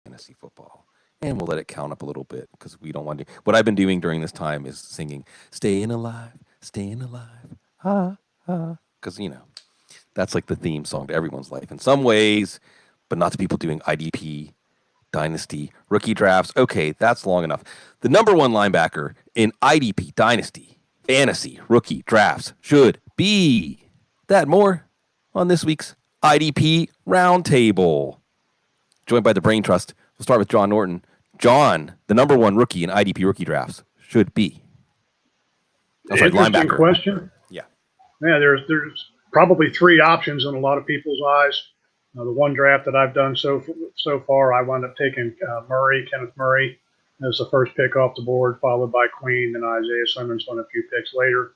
fantasy football. And we'll let it count up a little bit because we don't want to. What I've been doing during this time is singing "Staying Alive, Staying Alive," because that's like the theme song to everyone's life in some ways, but not to people doing IDP, Dynasty, rookie drafts. Okay, that's long enough. The number one linebacker in IDP, Dynasty, Fantasy, rookie drafts should be that more on this week's IDP Roundtable. Joined by the Brain Trust. We'll start with John Norton. John, the number one rookie in IDP rookie drafts should be. Interesting linebacker. Question. Yeah. Yeah, there's probably three options in a lot of people's eyes. The one draft that I've done so far, I wound up taking Kenneth Murray, as the first pick off the board, followed by Queen and Isaiah Simmons on a few picks later.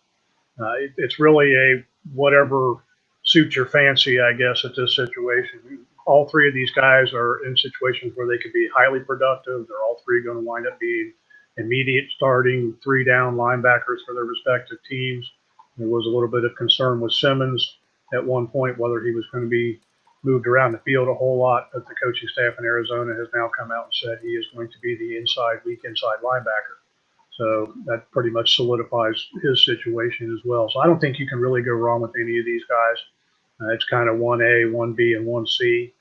It's really a whatever suits your fancy, I guess, at this situation. All three of these guys are in situations where they could be highly productive. They're all three going to wind up being immediate starting 3-down linebackers for their respective teams. There was a little bit of concern with Simmons at one point, whether he was going to be moved around the field a whole lot, but the coaching staff in Arizona has now come out and said he is going to be the weak inside linebacker. So that pretty much solidifies his situation as well. So I don't think you can really go wrong with any of these guys. It's kind of 1A, 1B, and 1C.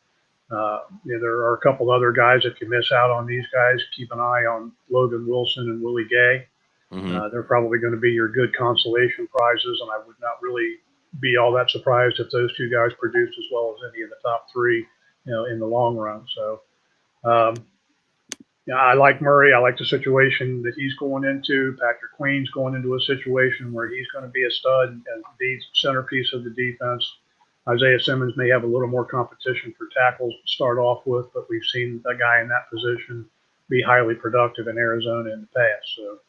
There are a couple other guys. If you miss out on these guys, keep an eye on Logan Wilson and Willie Gay. Mm-hmm. They're probably going to be your good consolation prizes, and I would not really be all that surprised if those two guys produced as well as any of the top three, in the long run. So, I like Murray. I like the situation that he's going into. Patrick Queen's going into a situation where he's going to be a stud and the centerpiece of the defense. Isaiah Simmons may have a little more competition for tackles to start off with, but we've seen a guy in that position be highly productive in Arizona in the past. So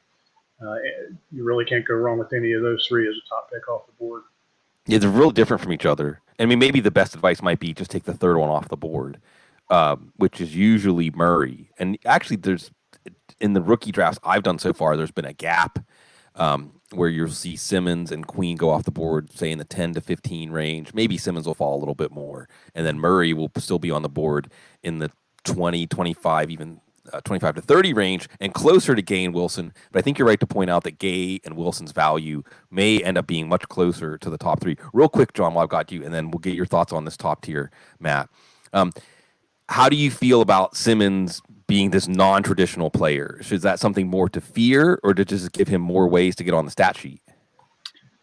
you really can't go wrong with any of those three as a top pick off the board. Yeah, they're real different from each other. I mean, maybe the best advice might be just take the third one off the board, which is usually Murray. And actually, there's in the rookie drafts I've done so far, there's been a gap where you'll see Simmons and Queen go off the board, say in the 10 to 15 range. Maybe Simmons will fall a little bit more, and then Murray will still be on the board in the 20, 25, even 25 to 30 range, and closer to Gay and Wilson. But I think you're right to point out that Gay and Wilson's value may end up being much closer to the top three. Real quick, John, while I've got you, and then we'll get your thoughts on this top tier, Matt. How do you feel about Simmons being this non-traditional player? Is that something more to fear, or to just give him more ways to get on the stat sheet?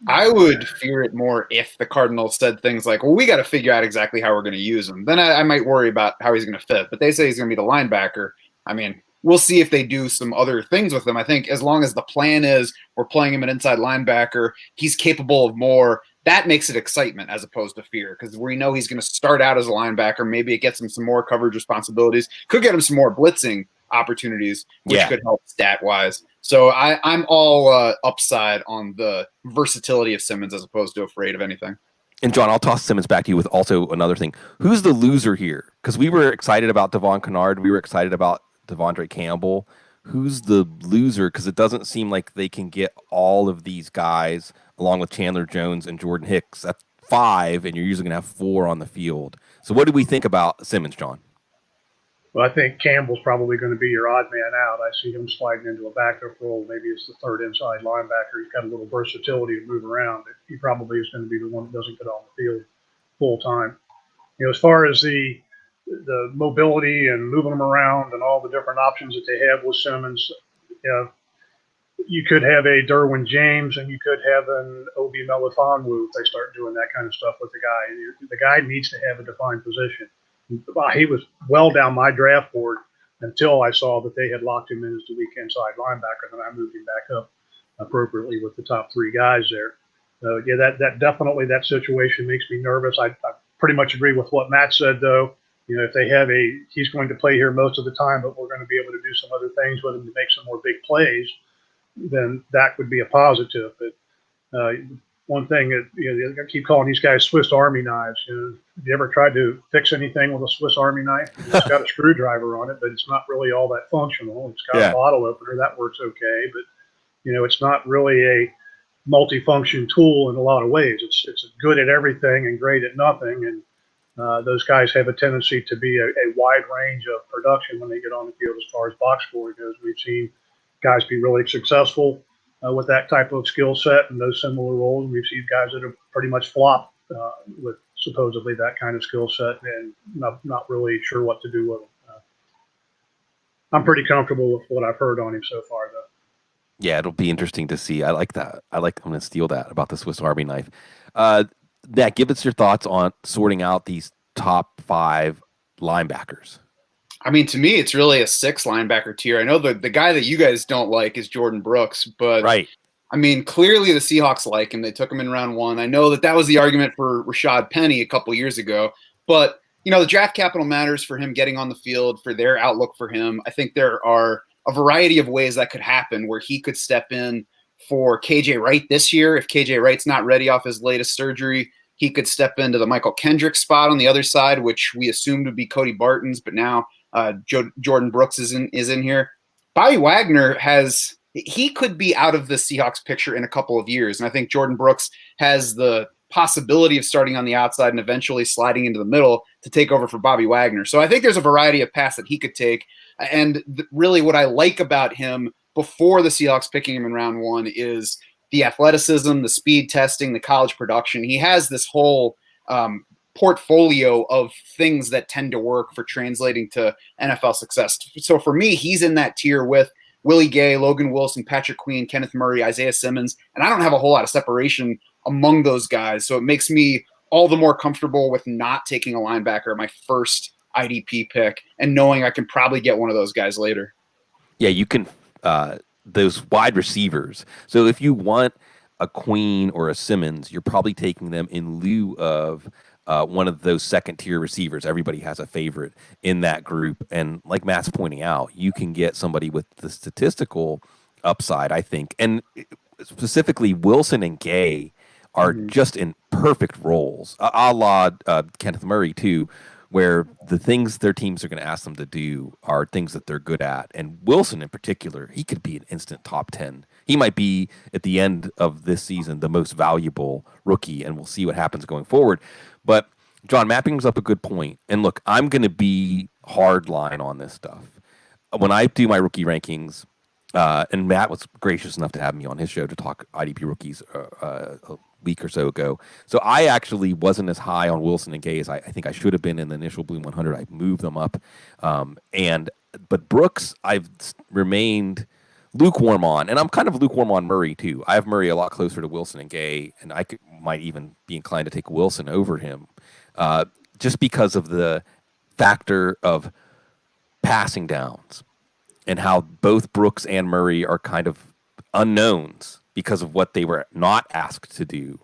I would fear it more if the Cardinals said things like, well, we got to figure out exactly how we're going to use him. Then I might worry about how he's going to fit. But they say he's going to be the linebacker. I mean, we'll see if they do some other things with him. I think as long as the plan is we're playing him an inside linebacker, he's capable of more. That makes it excitement as opposed to fear, because we know he's going to start out as a linebacker. Maybe it gets him some more coverage responsibilities. Could get him some more blitzing opportunities, which could help stat-wise. So I'm all upside on the versatility of Simmons as opposed to afraid of anything. And John, I'll toss Simmons back to you with also another thing. Who's the loser here? Because we were excited about Devon Kennard. We were excited about Devondre Campbell. Who's the loser? Because it doesn't seem like they can get all of these guys along with Chandler Jones and Jordan Hicks. That's 5, and you're usually going to have 4 on the field. So what do we think about Simmons, John? Well, I think Campbell's probably going to be your odd man out. I see him sliding into a backup role. Maybe it's the third inside linebacker. He's got a little versatility to move around. He probably is going to be the one that doesn't get on the field full time. As far as the mobility and moving them around and all the different options that they have with Simmons, you could have a Derwin James and you could have an Obi Melifonwu if they start doing that kind of stuff with the guy. The guy needs to have a defined position. He was well down my draft board until I saw that they had locked him in as the weak inside linebacker. Then I moved him back up appropriately with the top 3 guys there. So, that definitely, that situation makes me nervous. I pretty much agree with what Matt said, though. If they have he's going to play here most of the time, but we're going to be able to do some other things with him to make some more big plays, then that would be a positive. But one thing that I keep calling these guys Swiss Army knives. Have you ever tried to fix anything with a Swiss Army knife? It's got a screwdriver on it, but it's not really all that functional. It's got a bottle opener that works okay, but it's not really a multifunction tool in a lot of ways. It's good at everything and great at nothing. And Those guys have a tendency to be a wide range of production when they get on the field as far as box score goes. We've seen guys be really successful with that type of skill set and those similar roles. We've seen guys that have pretty much flopped with supposedly that kind of skill set and not really sure what to do with them. I'm pretty comfortable with what I've heard on him so far, though. Yeah, it'll be interesting to see. I like that. I'm going to steal that about the Swiss Army knife. Nat, give us your thoughts on sorting out these top 5 linebackers. I mean, to me, it's really a 6 linebacker tier. I know the guy that you guys don't like is Jordan Brooks, but right. I mean, clearly the Seahawks like him. They took him in round 1. I know that was the argument for Rashad Penny a couple years ago, but the draft capital matters for him getting on the field, for their outlook for him. I think there are a variety of ways that could happen where he could step in for KJ Wright this year. If KJ Wright's not ready off his latest surgery, he could step into the Michael Kendrick spot on the other side, which we assumed would be Cody Barton's, but now Jordan Brooks is in here. Bobby Wagner he could be out of the Seahawks picture in a couple of years. And I think Jordan Brooks has the possibility of starting on the outside and eventually sliding into the middle to take over for Bobby Wagner. So I think there's a variety of paths that he could take. And really what I like about him before the Seahawks picking him in round 1 is the athleticism, the speed testing, the college production. He has this whole portfolio of things that tend to work for translating to NFL success. So for me, he's in that tier with Willie Gay, Logan Wilson, Patrick Queen, Kenneth Murray, Isaiah Simmons, and I don't have a whole lot of separation among those guys. So it makes me all the more comfortable with not taking a linebacker my first IDP pick and knowing I can probably get one of those guys later. Yeah, you can those wide receivers. So if you want a Queen or a Simmons, you're probably taking them in lieu of one of those second-tier receivers. Everybody has a favorite in that group. And like Matt's pointing out, you can get somebody with the statistical upside, I think. And specifically, Wilson and Gay are just in perfect roles, a la Kenneth Murray, too, where the things their teams are going to ask them to do are things that they're good at. And Wilson in particular, he could be an instant top 10. He might be, at the end of this season, the most valuable rookie, and we'll see what happens going forward. But, John, Matt brings up a good point. And look, I'm going to be hard line on this stuff. When I do my rookie rankings, and Matt was gracious enough to have me on his show to talk IDP rookies a week or so ago. So I actually wasn't as high on Wilson and Gay as I think I should have been in the initial Bloom 100. I moved them up. But Brooks, I've remained lukewarm on, and I'm kind of lukewarm on Murray too. I have Murray a lot closer to Wilson and Gay, and might even be inclined to take Wilson over him, just because of the factor of passing downs and how both Brooks and Murray are kind of unknowns because of what they were not asked to do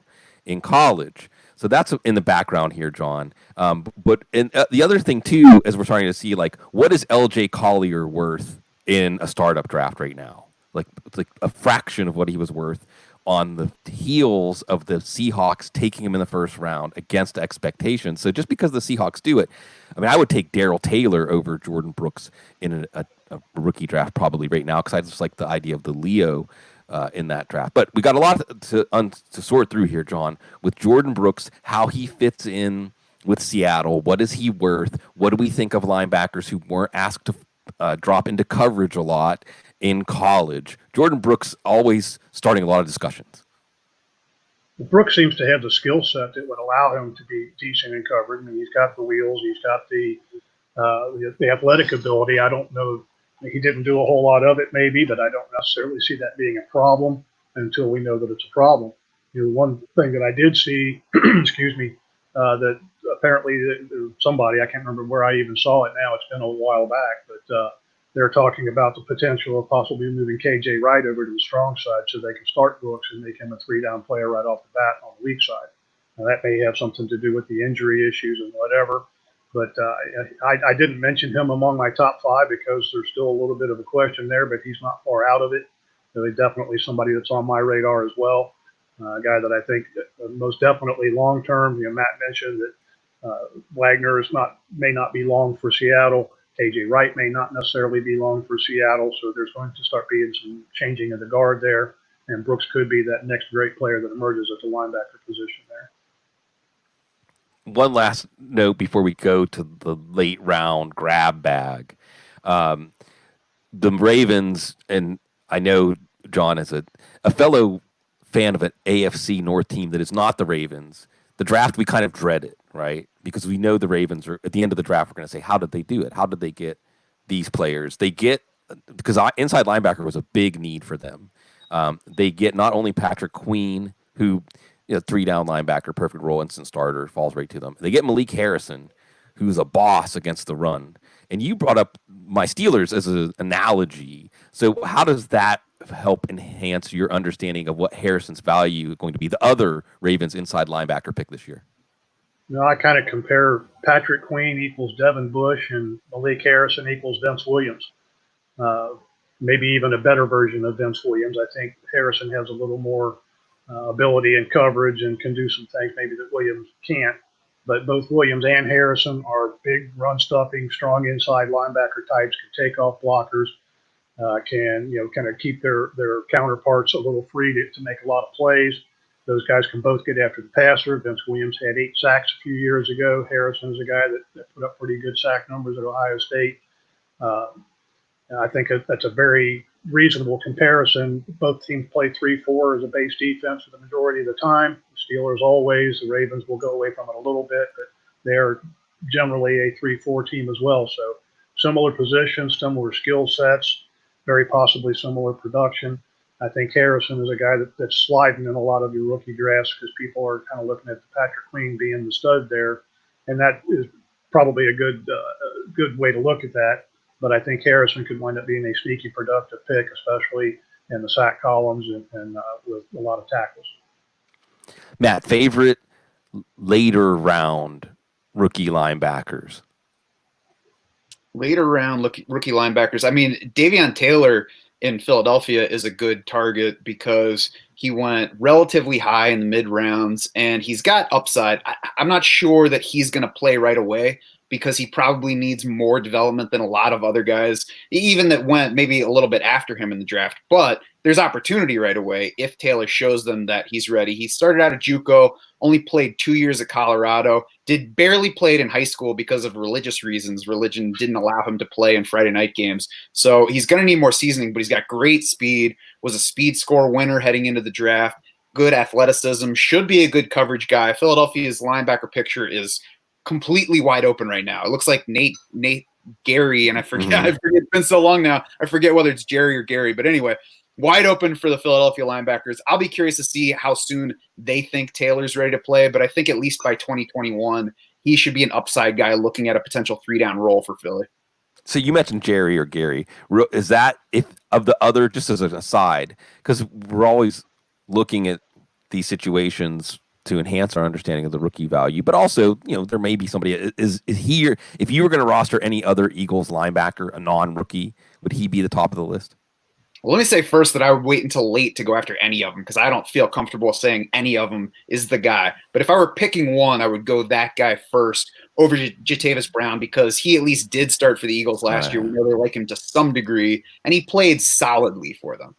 in college. So that's in the background here, John. But the other thing too, as we're starting to see, like, what is LJ Collier worth in a startup draft right now? It's like a fraction of what he was worth on the heels of the Seahawks taking him in the first round against expectations. So just because the Seahawks do it, I mean, I would take Darrell Taylor over Jordan Brooks in a rookie draft probably right now, because I just like the idea of the Leo in that draft. But we got a lot to sort through here, John, with Jordan Brooks, how he fits in with Seattle. What is he worth? What do we think of linebackers who weren't asked to drop into coverage a lot in college? Jordan Brooks always starting a lot of discussions. Brooks seems to have the skill set that would allow him to be decent in coverage. I mean, he's got the wheels, he's got the athletic ability. I don't know. He didn't do a whole lot of it, maybe, but I don't necessarily see that being a problem until we know that it's a problem. One thing that I did see, excuse me, that apparently somebody, I can't remember where I even saw it now, it's been a while back, but they're talking about the potential of possibly moving KJ Wright over to the strong side so they can start Brooks and make him a 3-down player right off the bat on the weak side. Now, that may have something to do with the injury issues and whatever. But I didn't mention him among my top 5 because there's still a little bit of a question there, but he's not far out of it. So he's definitely somebody that's on my radar as well. A guy that I think most definitely long-term. Matt mentioned that Wagner may not be long for Seattle. KJ Wright may not necessarily be long for Seattle. So there's going to start being some changing of the guard there. And Brooks could be that next great player that emerges at the linebacker position there. one last note before we go to the late round grab bag. Um, the Ravens, and I know John is a fellow fan of an AFC North team that is not the Ravens. The draft, we kind of dread it, right? Because we know the Ravens are at the end of the draft. We're going to say, how did they do it? How did they get these players? They get because inside linebacker was a big need for them. They get not only Patrick Queen, who 3-down linebacker, perfect role, instant starter, falls right to them. They get Malik Harrison, who's a boss against the run. And you brought up my Steelers as an analogy. So how does that help enhance your understanding of what Harrison's value is going to be, the other Ravens inside linebacker pick this year? I kind of compare Patrick Queen equals Devin Bush and Malik Harrison equals Vince Williams. Uh, Maybe even a better version of Vince Williams. I think Harrison has a little more ability and coverage and can do some things maybe that Williams can't. But both Williams and Harrison are big run stuffing, strong inside linebacker types, can take off blockers, can kind of keep their counterparts a little free to make a lot of plays. Those guys can both get after the passer. Vince Williams had 8 sacks a few years ago. Harrison's a guy that put up pretty good sack numbers at Ohio State. I think that's a very reasonable comparison. Both teams play 3-4 as a base defense for the majority of the time. The Steelers always, the Ravens will go away from it a little bit, but they're generally a 3-4 team as well. So similar positions, similar skill sets, very possibly similar production. I think Harrison is a guy that's sliding in a lot of your rookie drafts because people are kind of looking at the Patrick Queen being the stud there, and that is probably a good way to look at that. But I think Harrison could wind up being a sneaky productive pick, especially in the sack columns and with a lot of tackles. Matt, favorite later round rookie linebackers? Later round rookie linebackers. I mean, Davion Taylor in Philadelphia is a good target because he went relatively high in the mid rounds and he's got upside. I'm not sure that he's going to play right away because he probably needs more development than a lot of other guys, even that went maybe a little bit after him in the draft. But there's opportunity right away if Taylor shows them that he's ready. He started out at JUCO, only played 2 years at Colorado, barely played in high school because of religious reasons. Religion didn't allow him to play in Friday night games. So he's going to need more seasoning, but he's got great speed, was a speed score winner heading into the draft, good athleticism, should be a good coverage guy. Philadelphia's linebacker picture is completely wide open right now. It looks like Nate Gary, and I forget, it's been so long now, I forget whether it's Jerry or Gary, but anyway, wide open for the Philadelphia linebackers. I'll be curious to see how soon they think Taylor's ready to play, but I think at least by 2021, he should be an upside guy looking at a potential 3-down role for Philly. So you mentioned Jerry or Gary. Is that, if of the other, just as an aside, because we're always looking at these situations to enhance our understanding of the rookie value, but also, there may be somebody, is he, if you were going to roster any other Eagles linebacker, a non-rookie, would he be the top of the list? Well, let me say first that I would wait until late to go after any of them because I don't feel comfortable saying any of them is the guy. But if I were picking one, I would go that guy first over Jatavis Brown because he at least did start for the Eagles last year. We know they like him to some degree, and he played solidly for them.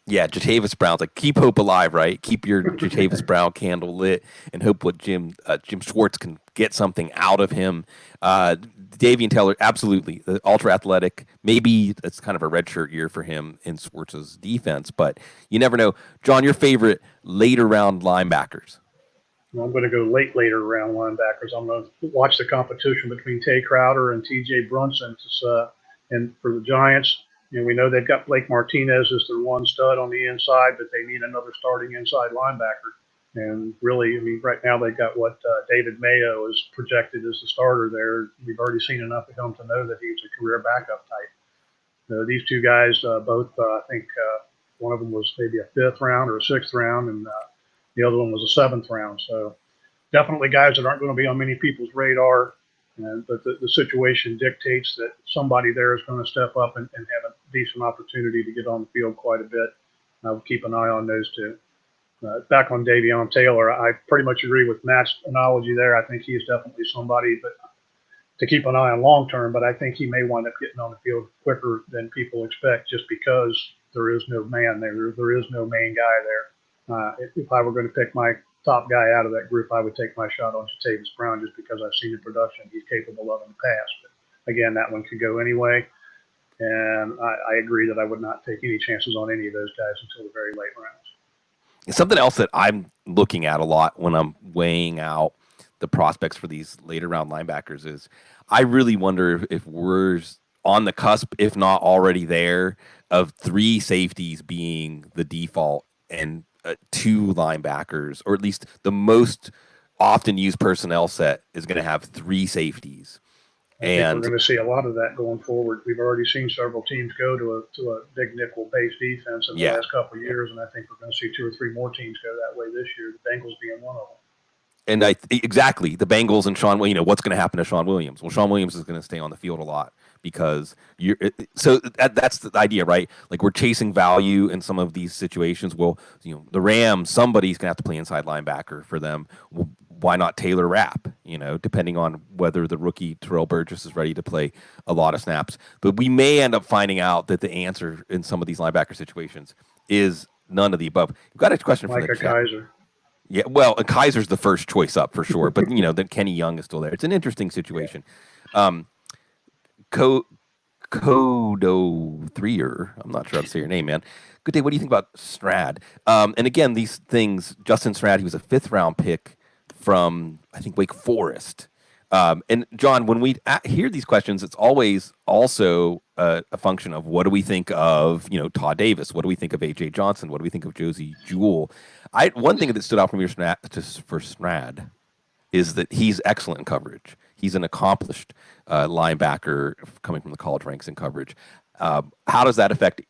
Yeah, Jatavis Brown's like, keep hope alive, right? Keep your Jatavis Brown candle lit and hope what Jim Schwartz can get something out of him. Davion Taylor, absolutely, ultra athletic. Maybe it's kind of a redshirt year for him in Schwartz's defense, but you never know. John, your favorite later round linebackers? Well, I'm going to go later round linebackers. I'm going to watch the competition between Tay Crowder and T.J. Brunson. And for the Giants, we know they've got Blake Martinez as their one stud on the inside, but they need another starting inside linebacker. And really, right now they've got what David Mayo is projected as the starter there. We've already seen enough of him to know that he's a career backup type. These two guys, both, I think one of them was maybe a 5th round or a 6th round, and the other one was a 7th round. So definitely guys that aren't going to be on many people's radar. But the situation dictates that somebody there is going to step up and have a decent opportunity to get on the field quite a bit. I would keep an eye on those two. Back on Davion Taylor, I pretty much agree with Matt's analogy there. I think he is definitely somebody to keep an eye on long term, but I think he may wind up getting on the field quicker than people expect just because there is no man there. There is no main guy there. If I were going to pick my top guy out of that group, I would take my shot on Jatavis Brown just because I've seen the production he's capable of in the past. But again, that one could go anyway. And I agree that I would not take any chances on any of those guys until the very late rounds. Something else that I'm looking at a lot when I'm weighing out the prospects for these later round linebackers is I really wonder if we're on the cusp, if not already there, of 3 safeties being the default and 2 linebackers, or at least the most often used personnel set is going to have 3 safeties. I think we're going to see a lot of that going forward. We've already seen several teams go to a big nickel-based defense in the last couple of years, and I think we're going to see 2 or 3 more teams go that way this year, the Bengals being one of them. And exactly, the Bengals and Sean, what's going to happen to Sean Williams? Well, Sean Williams is going to stay on the field a lot because that's the idea, right? Like, we're chasing value in some of these situations. Well, the Rams, somebody's going to have to play inside linebacker for them. Well, why not Taylor Rapp, depending on whether the rookie Terrell Burgess is ready to play a lot of snaps. But we may end up finding out that the answer in some of these linebacker situations is none of the above. We've got a question for the chat. Kaiser. Yeah, well, Kaiser's the first choice up for sure, but then Kenny Young is still there. It's an interesting situation. Kodo 3er, I'm not sure how to say your name, man. Good day. What do you think about Strad? And again, these things, Justin Strad, he was a 5th round pick from, I think, Wake Forest. And John, when we hear these questions, it's always also a function of what do we think of, Todd Davis? What do we think of A.J. Johnson? What do we think of Josie Jewell? One thing that stood out for me for Strad is that he's excellent in coverage. He's an accomplished linebacker coming from the college ranks in coverage. How does that affect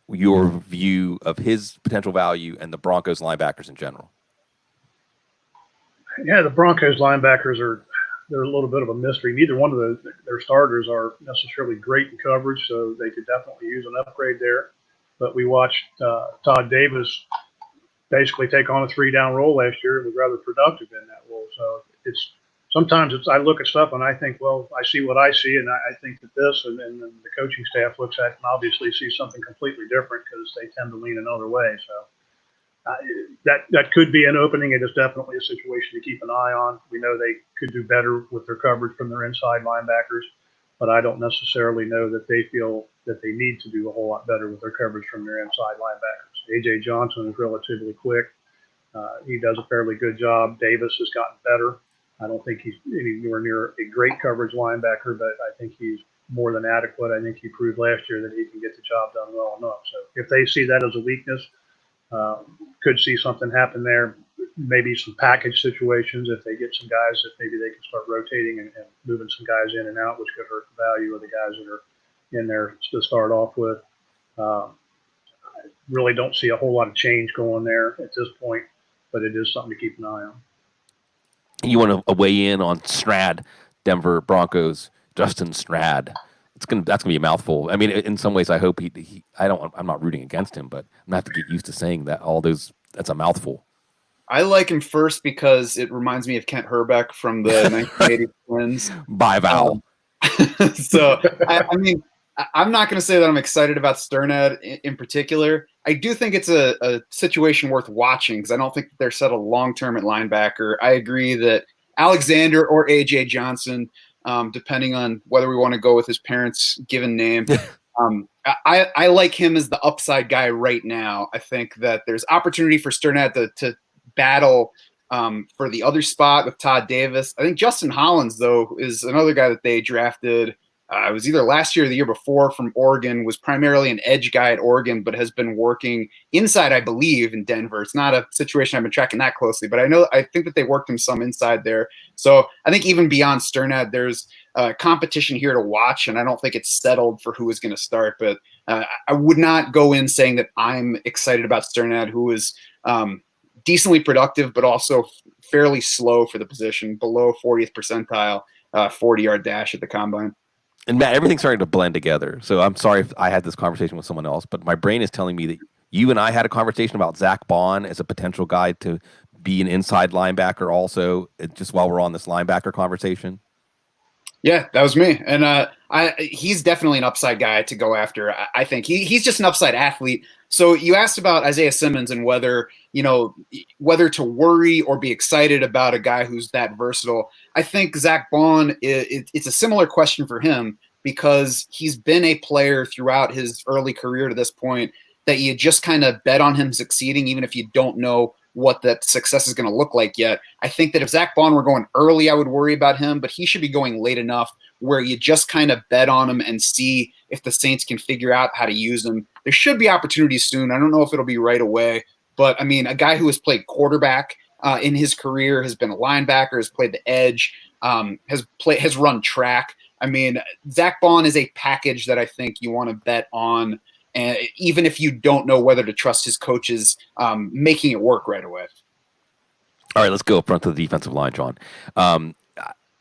your view of his potential value and the Broncos linebackers in general? Yeah, the Broncos linebackers they're a little bit of a mystery. Neither one of their starters are necessarily great in coverage, so they could definitely use an upgrade there. But we watched Todd Davis basically take on a 3-down role last year and was rather productive in that role. So sometimes I look at stuff and I think, well, I see what I see, and I think that this, and then the coaching staff looks at it and obviously sees something completely different because they tend to lean another way. So that could be an opening. It is definitely a situation to keep an eye on. We know they could do better with their coverage from their inside linebackers, but I don't necessarily know that they feel that they need to do a whole lot better with their coverage from their inside linebackers. A.J. Johnson is relatively quick. He does a fairly good job. Davis has gotten better. I don't think he's anywhere near a great coverage linebacker, but I think he's more than adequate. I think he proved last year that he can get the job done well enough. So if they see that as a weakness, could see something happen there. Maybe some package situations if they get some guys that maybe they can start rotating and moving some guys in and out, which could hurt the value of the guys that are in there to start off with. I really don't see a whole lot of change going there at this point, but it is something to keep an eye on. You want to weigh in on Strad, Denver Broncos, Justin Strad? That's gonna be a mouthful. I mean, in some ways, I hope I'm not rooting against him, but I'm gonna have to get used to saying that. That's a mouthful. I like him first because it reminds me of Kent Herbeck from the 1980 Twins. By Val. So I mean, I'm not going to say that I'm excited about Sternad in particular. I do think it's a situation worth watching because I don't think they're settled long-term at linebacker. I agree that Alexander or A.J. Johnson, depending on whether we want to go with his parents' given name, I like him as the upside guy right now. I think that there's opportunity for Sternad to battle for the other spot with Todd Davis. I think Justin Hollins, though, is another guy that they drafted. It was either last year or the year before from Oregon, was primarily an edge guy at Oregon, but has been working inside, I believe, in Denver. It's not a situation I've been tracking that closely, but I think that they worked him some inside there. So I think even beyond Sternad, there's competition here to watch, and I don't think it's settled for who is going to start. But I would not go in saying that I'm excited about Sternad, who is decently productive, but also fairly slow for the position, below 40th percentile, 40-yard dash at the combine. And Matt, everything's starting to blend together. So I'm sorry if I had this conversation with someone else, but my brain is telling me that you and I had a conversation about Zach Bond as a potential guy to be an inside linebacker also, just while we're on this linebacker conversation. Yeah, that was me. And he's definitely an upside guy to go after. I think he's just an upside athlete. So you asked about Isaiah Simmons and whether whether to worry or be excited about a guy who's that versatile. I think Zach Bond, it's a similar question for him because he's been a player throughout his early career to this point that you just kind of bet on him succeeding, even if you don't know what that success is going to look like yet. I think that if Zach Bond were going early, I would worry about him, but he should be going late enough where you just kind of bet on him and see if the Saints can figure out how to use him. There should be opportunities soon. I don't know if it'll be right away, but I mean, a guy who has played quarterback in his career, has been a linebacker, has played the edge, has run track. I mean, Zach Bond is a package that I think you want to bet on, and even if you don't know whether to trust his coaches making it work right away. All right, let's go up front to the defensive line, John.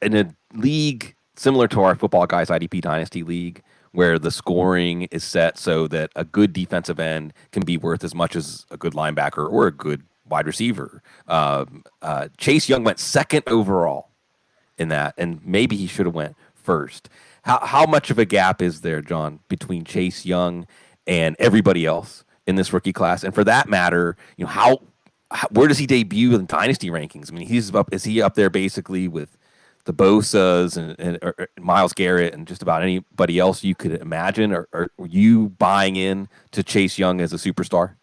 In a league similar to our Football Guys IDP Dynasty League, where the scoring is set so that a good defensive end can be worth as much as a good linebacker or a good wide receiver. Chase Young went second overall in that, and maybe he should have went first. How much of a gap is there, John, between Chase Young and everybody else in this rookie class? And for that matter, where does he debut in dynasty rankings? I mean, is he up there basically with the Bosas and Myles Garrett and just about anybody else you could imagine? Or are you buying in to Chase Young as a superstar?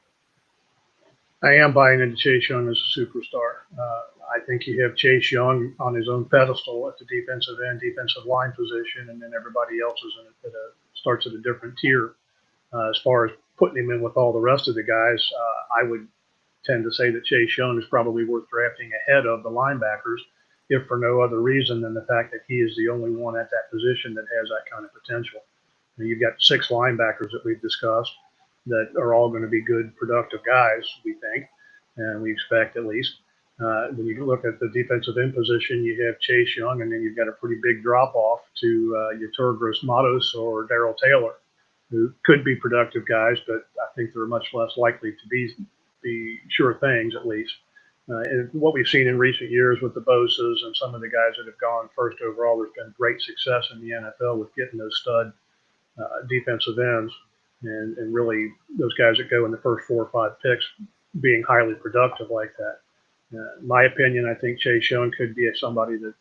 I am buying into Chase Young as a superstar. I think you have Chase Young on his own pedestal at the defensive end, defensive line position, and then everybody else is starts at a different tier. As far as putting him in with all the rest of the guys, I would tend to say that Chase Young is probably worth drafting ahead of the linebackers, if for no other reason than the fact that he is the only one at that position that has that kind of potential. And you've got 6 linebackers that we've discussed that are all going to be good, productive guys, we think, and we expect at least. When you look at the defensive end position, you have Chase Young, and then you've got a pretty big drop-off to Yetur Gross-Matos or Darrell Taylor, who could be productive guys, but I think they're much less likely to be sure things, at least. And what we've seen in recent years with the Bosas and some of the guys that have gone first overall, there's been great success in the NFL with getting those stud defensive ends, and really those guys that go in the first 4 or 5 picks being highly productive like that. In my opinion, I think Chase Young could be somebody that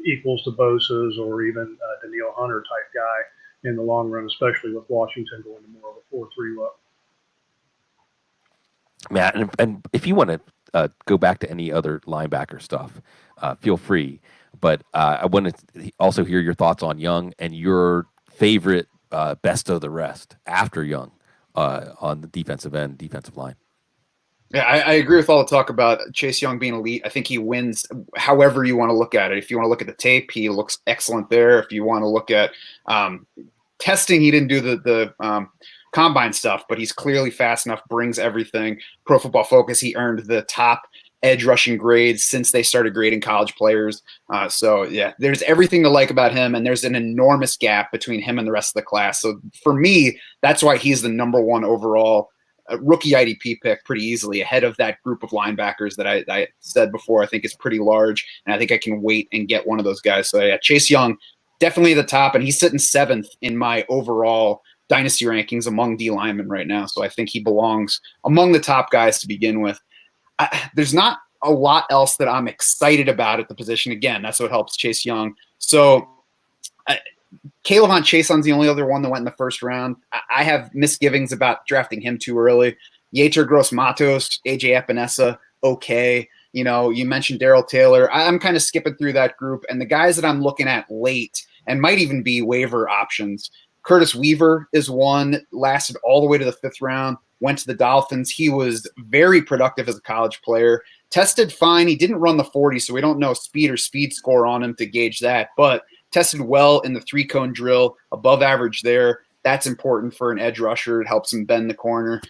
equals the Bosas or even Danielle Hunter type guy in the long run, especially with Washington going to more of a 4-3 look. Matt, and if you want to go back to any other linebacker stuff, feel free. But I want to also hear your thoughts on Young and your favorite best of the rest after Young on the defensive end, defensive line. Yeah, I agree with all the talk about Chase Young being elite. I think he wins however you want to look at it. If you want to look at the tape, he looks excellent there. If you want to look at testing, he didn't do the combine stuff, but he's clearly fast enough, brings everything. Pro Football Focus, he earned the top edge rushing grades since they started grading college players. So, yeah, there's everything to like about him, and there's an enormous gap between him and the rest of the class. So, for me, that's why he's the number 1 overall rookie IDP pick pretty easily, ahead of that group of linebackers that I said before I think is pretty large, and I think I can wait and get one of those guys. So, yeah, Chase Young, definitely at the top, and he's sitting 7th in my overall dynasty rankings among D linemen right now. So I think he belongs among the top guys to begin with. There's not a lot else that I'm excited about at the position. Again, that's what helps Chase Young. So Kayvon Chaison's the only other one that went in the first round. I have misgivings about drafting him too early. Yetur Gross-Matos, AJ Epinesa, okay. You mentioned Darrell Taylor. I'm kind of skipping through that group. And the guys that I'm looking at late and might even be waiver options, Curtis Weaver is one, lasted all the way to the 5th round, went to the Dolphins. He was very productive as a college player, tested fine. He didn't run the 40, so we don't know speed or speed score on him to gauge that, but tested well in the 3-cone drill, above average there. That's important for an edge rusher. It helps him bend the corner.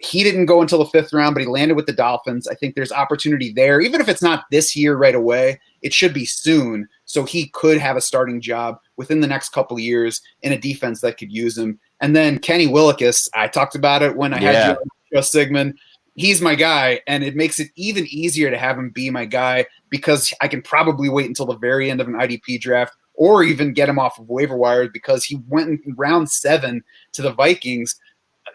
He didn't go until the 5th round, but he landed with the Dolphins. I think there's opportunity there. Even if it's not this year right away, it should be soon. So he could have a starting job within the next couple of years in a defense that could use him. And then Kenny Willekes, I talked about it when I had you, Sigmund. He's my guy, and it makes it even easier to have him be my guy because I can probably wait until the very end of an IDP draft or even get him off of waiver wire because he went in round 7 to the Vikings.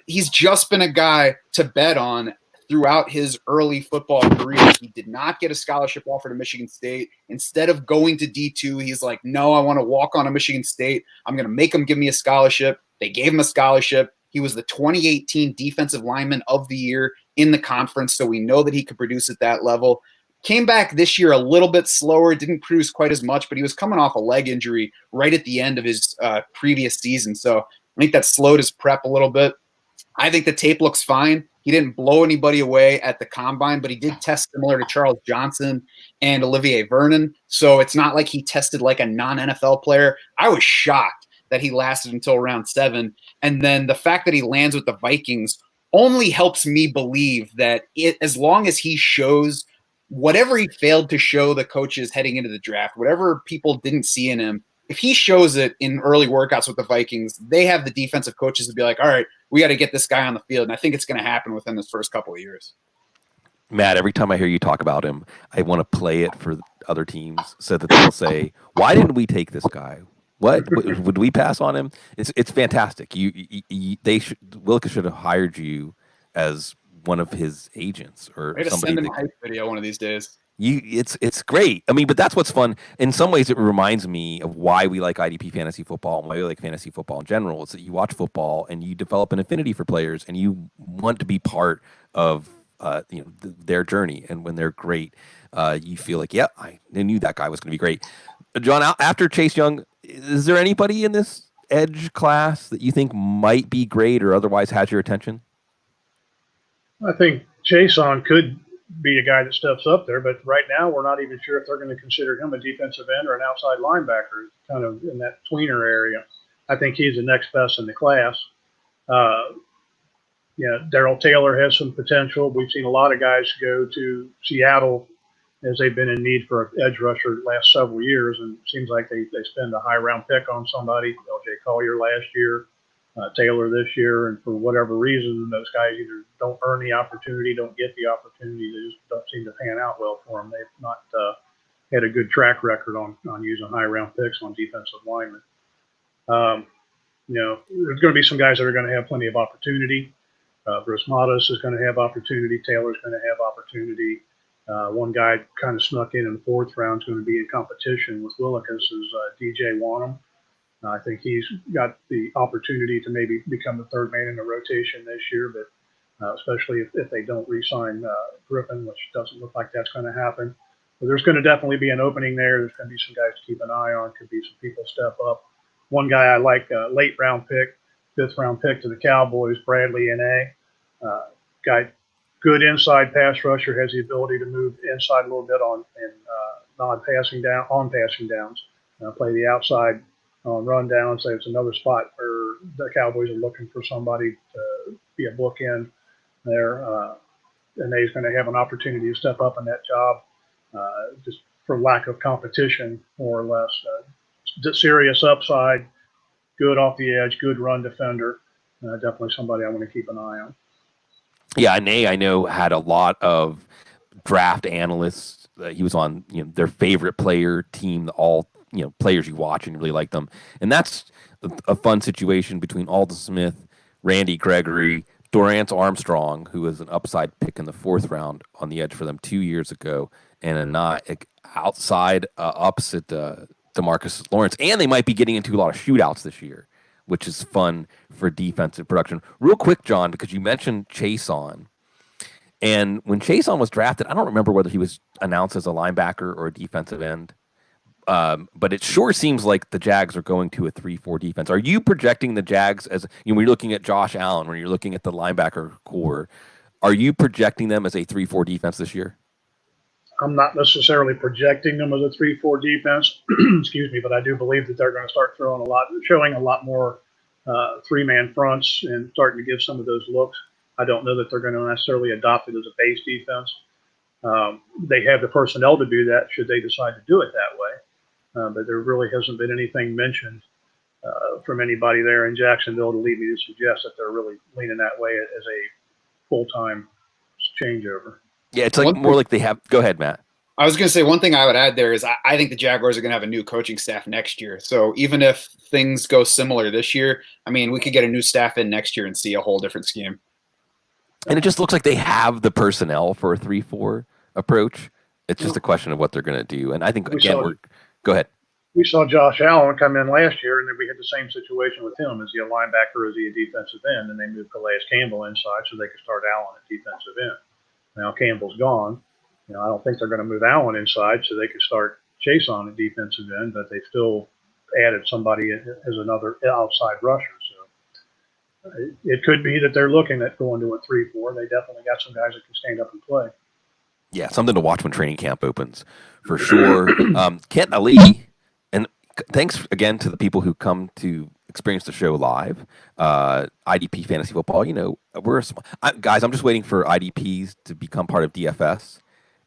He's just been a guy to bet on throughout his early football career, he did not get a scholarship offer to Michigan State. Instead of going to D2, he's like, no, I want to walk on to Michigan State. I'm going to make them give me a scholarship. They gave him a scholarship. He was the 2018 Defensive Lineman of the Year in the conference, so we know that he could produce at that level. Came back this year a little bit slower, didn't produce quite as much, but he was coming off a leg injury right at the end of his previous season. So I think that slowed his prep a little bit. I think the tape looks fine. He didn't blow anybody away at the combine, but he did test similar to Charles Johnson and Olivier Vernon. So it's not like he tested like a non-NFL player. I was shocked that he lasted until round 7. And then the fact that he lands with the Vikings only helps me believe that as long as he shows whatever he failed to show the coaches heading into the draft, whatever people didn't see in him, if he shows it in early workouts with the Vikings, they have the defensive coaches to be like, all right, we got to get this guy on the field. And I think it's going to happen within his first couple of years. Matt, every time I hear you talk about him, I want to play it for other teams so that they'll say, why didn't we take this guy? What would we pass on him? It's fantastic. Wilka should have hired you as one of his agents or Way to somebody. Send him a hype video one of these days. It's great. I mean, but that's what's fun. In some ways, it reminds me of why we like IDP fantasy football and why we like fantasy football in general. It's that you watch football and you develop an affinity for players and you want to be part of their journey. And when they're great, you feel like, yeah, I knew that guy was going to be great. John, after Chase Young, is there anybody in this edge class that you think might be great or otherwise has your attention? I think Chason could be a guy that steps up there, but right now we're not even sure if they're going to consider him a defensive end or an outside linebacker, kind of in that tweener area. I think he's the next best in the class. Darrell Taylor has some potential. We've seen a lot of guys go to Seattle as they've been in need for an edge rusher the last several years, and it seems like they spend a high round pick on somebody. L.J. Collier last year, Taylor this year, and for whatever reason, those guys either don't earn the opportunity, don't get the opportunity, they just don't seem to pan out well for them. They've not had a good track record on using high round picks on defensive linemen. There's going to be some guys that are going to have plenty of opportunity. Bruce Mattis is going to have opportunity. Taylor's going to have opportunity. One guy kind of snuck in the 4th round is going to be in competition with Willikis is DJ Wanham. I think he's got the opportunity to maybe become the 3rd man in the rotation this year, but especially if they don't re-sign Griffin, which doesn't look like that's going to happen. But there's going to definitely be an opening there. There's going to be some guys to keep an eye on. Could be some people step up. One guy I like, late round pick, 5th round pick to the Cowboys, Bradley N.A. Guy, good inside pass rusher, has the ability to move inside a little bit on passing downs, play the outside on run down. So it's another spot where the Cowboys are looking for somebody to be a bookend there. And he's going to have an opportunity to step up in that job just for lack of competition, more or less. Serious upside, good off the edge, good run defender. Definitely somebody I want to keep an eye on. Yeah, Ney, I know, had a lot of draft analysts. He was on their favorite player team, all players you watch and really like them. And that's a fun situation between Aldon Smith, Randy Gregory, Dorrance Armstrong, who was an upside pick in the 4th round on the edge for them 2 years ago, and a not outside opposite DeMarcus Lawrence. And they might be getting into a lot of shootouts this year, which is fun for defensive production. Real quick, John, because you mentioned Chason. And when Chason was drafted, I don't remember whether he was announced as a linebacker or a defensive end. But it sure seems like the Jags are going to a 3-4 defense. Are you projecting the Jags as, when you're looking at Josh Allen, when you're looking at the linebacker core, are you projecting them as a 3-4 defense this year? I'm not necessarily projecting them as a 3-4 defense, excuse me, but I do believe that they're going to start showing a lot more 3-man fronts and starting to give some of those looks. I don't know that they're going to necessarily adopt it as a base defense. They have the personnel to do that should they decide to do it that way. But there really hasn't been anything mentioned from anybody there in Jacksonville to lead me to suggest that they're really leaning that way as a full-time changeover. Yeah, it's like more like they have. Go ahead, Matt. I was going to say one thing I would add there is I think the Jaguars are going to have a new coaching staff next year. So even if things go similar this year, I mean, we could get a new staff in next year and see a whole different scheme. And it just looks like they have the personnel for a 3-4 approach. It's just a question of what they're going to do. And I think, again, go ahead. We saw Josh Allen come in last year, and then we had the same situation with him. Is he a linebacker or is he a defensive end? And they moved Calais Campbell inside so they could start Allen at defensive end. Now Campbell's gone. I don't think they're going to move Allen inside so they could start Chase on at defensive end, but they still added somebody as another outside rusher. So it could be that they're looking at going to a 3-4. They definitely got some guys that can stand up and play. Yeah, something to watch when training camp opens, for sure. Kent Ali, and thanks again to the people who come to experience the show live. IDP Fantasy Football, guys, I'm just waiting for IDPs to become part of DFS,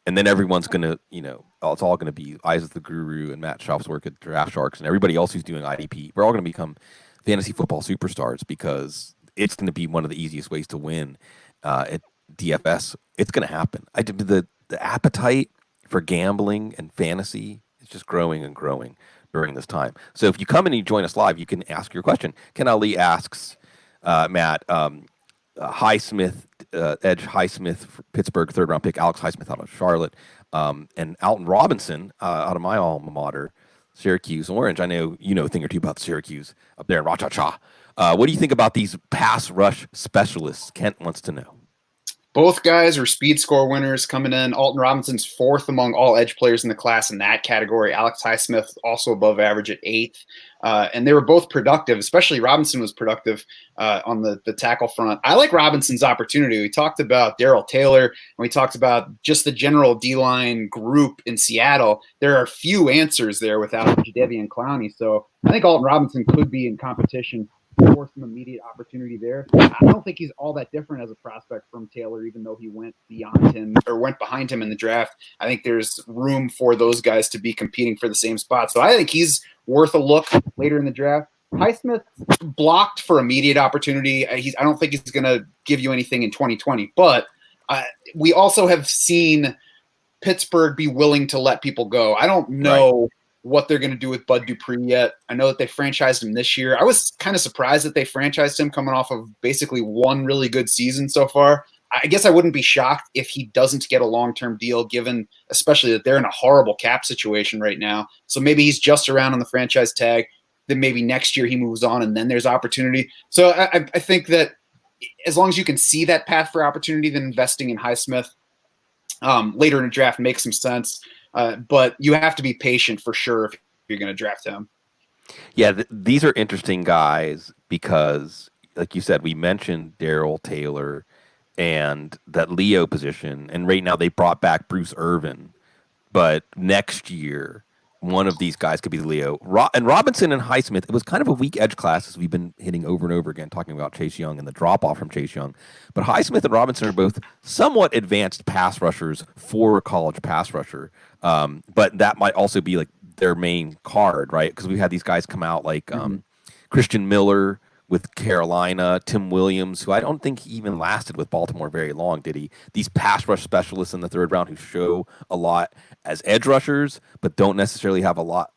and then everyone's going to, it's all going to be Eyes of the Guru and Matt Schauf's work at Draft Sharks and everybody else who's doing IDP. We're all going to become fantasy football superstars because it's going to be one of the easiest ways to win at DFS. It's going to happen. The appetite for gambling and fantasy is just growing and growing during this time. So if you come and you join us live, you can ask your question. Ken Ali asks, Matt, Highsmith, Edge Highsmith, Pittsburgh, third-round pick, Alex Highsmith out of Charlotte, and Alton Robinson out of my alma mater, Syracuse Orange. I know you know a thing or two about Syracuse up there in Rochester. What do you think about these pass rush specialists? Kent wants to know. Both guys are speed score winners coming in. Alton Robinson's fourth among all edge players in the class in that category. Alex Highsmith also above average at eighth. And they were both productive, especially Robinson was productive on the tackle front. I like Robinson's opportunity. We talked about Darrell Taylor, and we talked about just the general D-line group in Seattle. There are few answers there without Jadeveon Clowney. So I think Alton Robinson could be in competition for some immediate opportunity there. I don't think he's all that different as a prospect from Taylor, even though he went behind him in the draft. I think there's room for those guys to be competing for the same spot. So I think he's worth a look later in the draft. Highsmith blocked for immediate opportunity. I don't think he's going to give you anything in 2020, but we also have seen Pittsburgh be willing to let people go. I don't know what they're going to do with Bud Dupree yet. I know that they franchised him this year. I was kind of surprised that they franchised him coming off of basically one really good season so far. I guess I wouldn't be shocked if he doesn't get a long-term deal, given especially that they're in a horrible cap situation right now. So maybe he's just around on the franchise tag. Then maybe next year he moves on and then there's opportunity. So I think that as long as you can see that path for opportunity, then investing in Highsmith later in the draft makes some sense. But you have to be patient for sure if you're going to draft him. Yeah, these are interesting guys because, like you said, we mentioned Darrell Taylor and that Leo position, and right now they brought back Bruce Irvin. But next year, one of these guys could be Leo. And Robinson and Highsmith, it was kind of a weak edge class, as we've been hitting over and over again, talking about Chase Young and the drop-off from Chase Young. But Highsmith and Robinson are both somewhat advanced pass rushers for a college pass rusher. But that might also be like their main card, right? Because we've had these guys come out like Christian Miller with Carolina, Tim Williams, who I don't think he even lasted with Baltimore very long, did he? These pass rush specialists in the third round who show a lot as edge rushers, but don't necessarily have a lot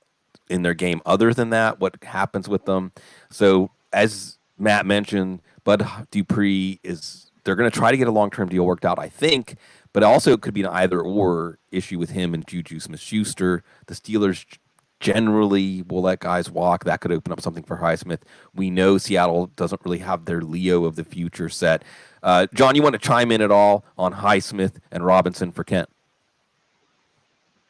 in their game other than that, what happens with them. So as Matt mentioned, Bud Dupree they're going to try to get a long-term deal worked out, I think, but also it could be an either-or issue with him and Juju Smith-Schuster. The Steelers generally will let guys walk. That could open up something for Highsmith. We know Seattle doesn't really have their Leo of the future set. John, you want to chime in at all on Highsmith and Robinson for Kent?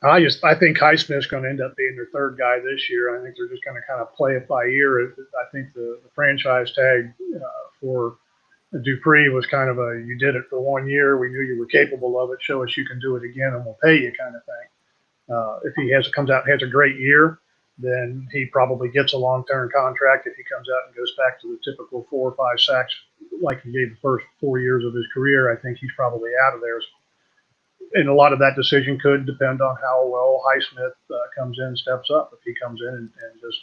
I think Highsmith's going to end up being their third guy this year. I think they're just going to kind of play it by ear. I think the franchise tag for Dupree was kind of you did it for 1 year. We knew you were capable of it. Show us you can do it again and we'll pay you kind of thing. If he comes out and has a great year, then he probably gets a long-term contract. If he comes out and goes back to the typical 4 or 5 sacks like he gave the first 4 years of his career, I think he's probably out of there. And a lot of that decision could depend on how well Highsmith comes in and steps up. If he comes in and just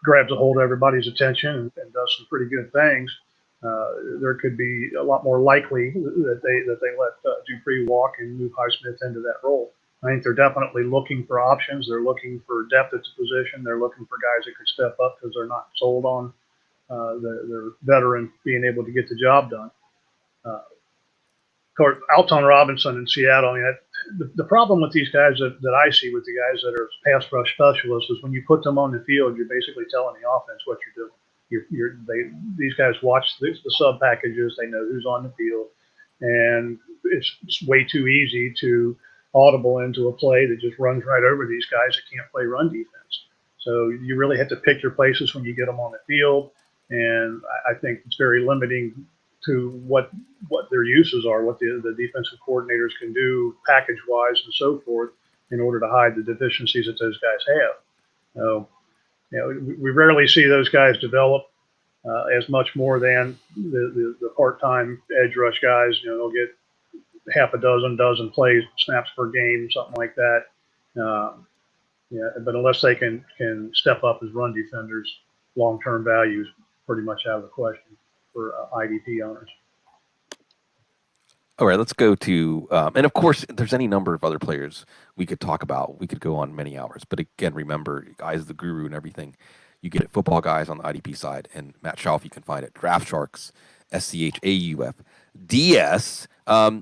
grabs a hold of everybody's attention and does some pretty good things, there could be a lot more likely that they let Dupree walk and move Highsmith into that role. I think they're definitely looking for options. They're looking for depth at the position. They're looking for guys that could step up because they're not sold on their veteran being able to get the job done. course, Alton Robinson in Seattle. I mean, the problem with these guys that I see with the guys that are pass rush specialists is when you put them on the field, you're basically telling the offense what you're doing. These guys watch the sub packages. They know who's on the field, and it's way too easy to audible into a play that just runs right over these guys that can't play run defense. So you really have to pick your places when you get them on the field, and I think it's very limiting to what their uses are, what the defensive coordinators can do package wise and so forth in order to hide the deficiencies that those guys have. So, we rarely see those guys develop as much more than the part-time edge rush guys. They'll get half a dozen plays, snaps per game, something like that. But unless they can step up as run defenders, long-term value is pretty much out of the question for IDP owners. All right, let's go to, and of course, there's any number of other players we could talk about. We could go on many hours. But again, remember, Guy's the guru and everything. You get Football Guys on the IDP side, and Matt Schauf, you can find it. Draft Sharks, SCHAUF.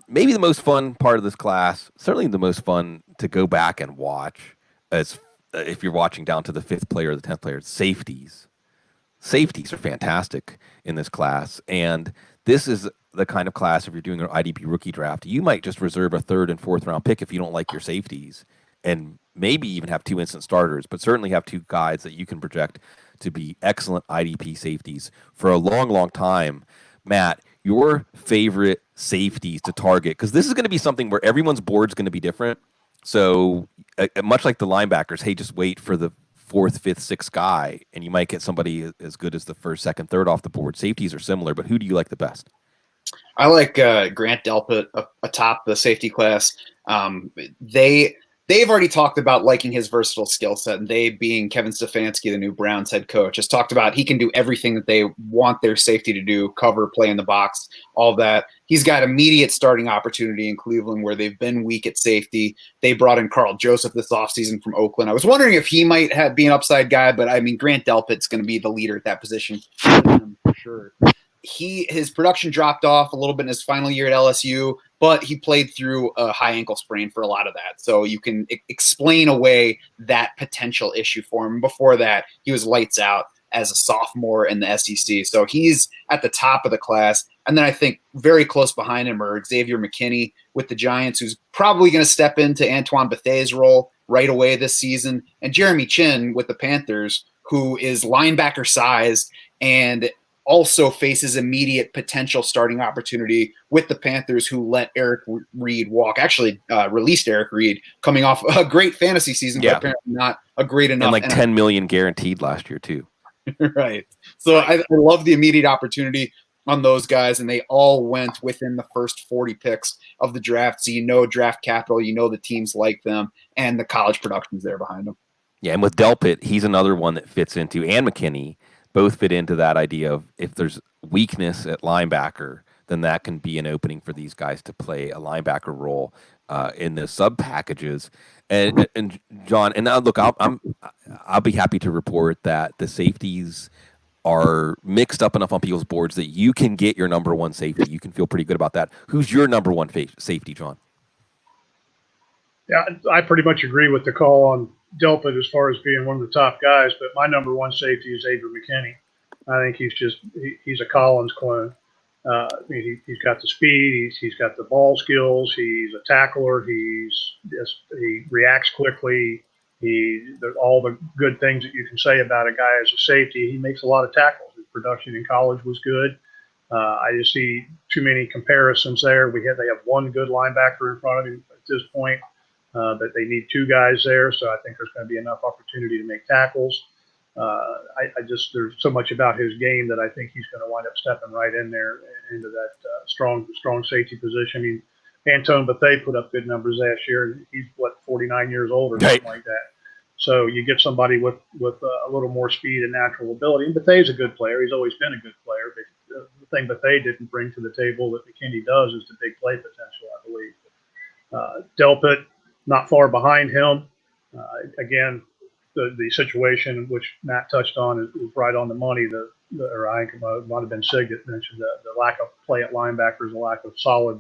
Maybe the most fun part of this class, certainly the most fun to go back and watch, as if you're watching down to the 5th player or the 10th player, safeties. Safeties are fantastic in this class, and this is the kind of class, if you're doing an IDP rookie draft, you might just reserve a 3rd and 4th round pick if you don't like your safeties, and maybe even have 2 instant starters, but certainly have 2 guys that you can project to be excellent IDP safeties for a long, long time. Matt, your favorite safeties to target, because this is going to be something where everyone's board's going to be different. So much like the linebackers, hey, just wait for the 4th, 5th, 6th guy, and you might get somebody as good as the 1st, 2nd, 3rd off the board. Safeties are similar, but who do you like the best? I like Grant Delpit atop the safety class. They've already talked about liking his versatile skill set, and they, being Kevin Stefanski, the new Browns head coach, has talked about he can do everything that they want their safety to do: cover, play in the box, all that. He's got immediate starting opportunity in Cleveland, where they've been weak at safety. They brought in Carl Joseph this offseason from Oakland. I was wondering if he might be an upside guy, but I mean, Grant Delpit's going to be the leader at that position for sure. His production dropped off a little bit in his final year at LSU, but he played through a high ankle sprain for a lot of that. So you can explain away that potential issue for him. Before that, he was lights out as a sophomore in the SEC. So he's at the top of the class. And then I think very close behind him are Xavier McKinney with the Giants, who's probably going to step into Antoine Bethay's role right away this season, and Jeremy Chin with the Panthers, who is linebacker sized and also faces immediate potential starting opportunity with the Panthers, who let Eric Reed walk. Actually, released Eric Reed coming off a great fantasy season, but apparently not a great enough. And like $10 million guaranteed last year too. Right. So I love the immediate opportunity on those guys, and they all went within the first 40 picks of the draft. So draft capital, the teams like them, and the college production's there behind them. Yeah, and with Delpit, he's another one that fits into, and McKinney, both fit into that idea of if there's weakness at linebacker, then that can be an opening for these guys to play a linebacker role in the sub packages. And John, and look, I'll be happy to report that the safeties are mixed up enough on people's boards that you can get your number one safety. You can feel pretty good about that. Who's your number one safety, John? Yeah, I pretty much agree with the call on Delpit as far as being one of the top guys, but my number one safety is Xavier McKinney. I think he's a Collins clone. He's got the speed, he's got the ball skills, he's a tackler, he reacts quickly, all the good things that you can say about a guy as a safety. He makes a lot of tackles. His production in college was good. I just see too many comparisons there. They have one good linebacker in front of him at this point. But they need 2 guys there, so I think there's going to be enough opportunity to make tackles. There's so much about his game that I think he's going to wind up stepping right in there into that strong safety position. I mean, Antoine Bethea put up good numbers last year. He's 49 years old or something like that. So you get somebody with a little more speed and natural ability. And Bethea's a good player. He's always been a good player. But the thing Bethea didn't bring to the table that McKinney does is the big play potential, I believe. Delpit, not far behind him. Again, the situation which Matt touched on is right on the money. Or I think it might have been Sig that mentioned the lack of play at linebackers, the lack of solid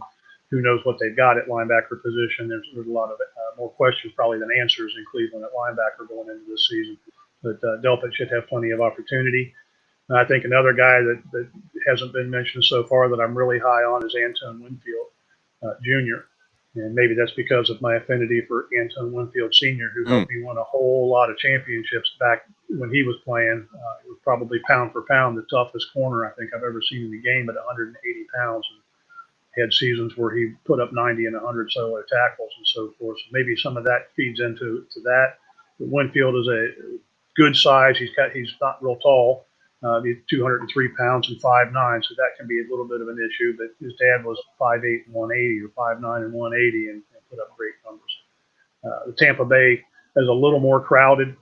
who knows what they've got at linebacker position. There's a lot of more questions probably than answers in Cleveland at linebacker going into this season. But Delpit should have plenty of opportunity. And I think another guy that hasn't been mentioned so far that I'm really high on is Antoine Winfield Jr. And maybe that's because of my affinity for Antoine Winfield Sr., who helped me win a whole lot of championships back when he was playing. He was probably pound for pound the toughest corner I think I've ever seen in the game at 180 pounds. And had seasons where he put up 90 and 100 solo tackles and so forth. So maybe some of that feeds into that. But Winfield is a good size. He's not real tall. He's 203 pounds and 5'9", so that can be a little bit of an issue. But his dad was 5'8" and 180 or 5'9" and 180 and put up great numbers. The Tampa Bay is a little more crowded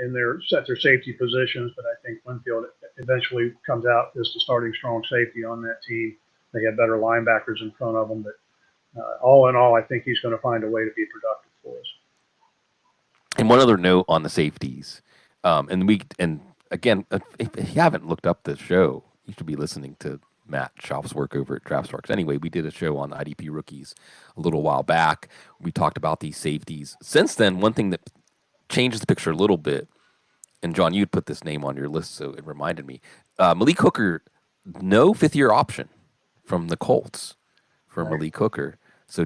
in their safety positions, but I think Winfield eventually comes out as the starting strong safety on that team. They have better linebackers in front of them, but all in all, I think he's going to find a way to be productive for us. And one other note on the safeties, and again, if you haven't looked up this show, you should be listening to Matt Schauf's work over at DraftSparks. Anyway, we did a show on IDP rookies a little while back. We talked about these safeties. Since then, one thing that changes the picture a little bit, and John, you'd put this name on your list, so it reminded me. Malik Hooker, no fifth-year option from the Colts for Malik Hooker. So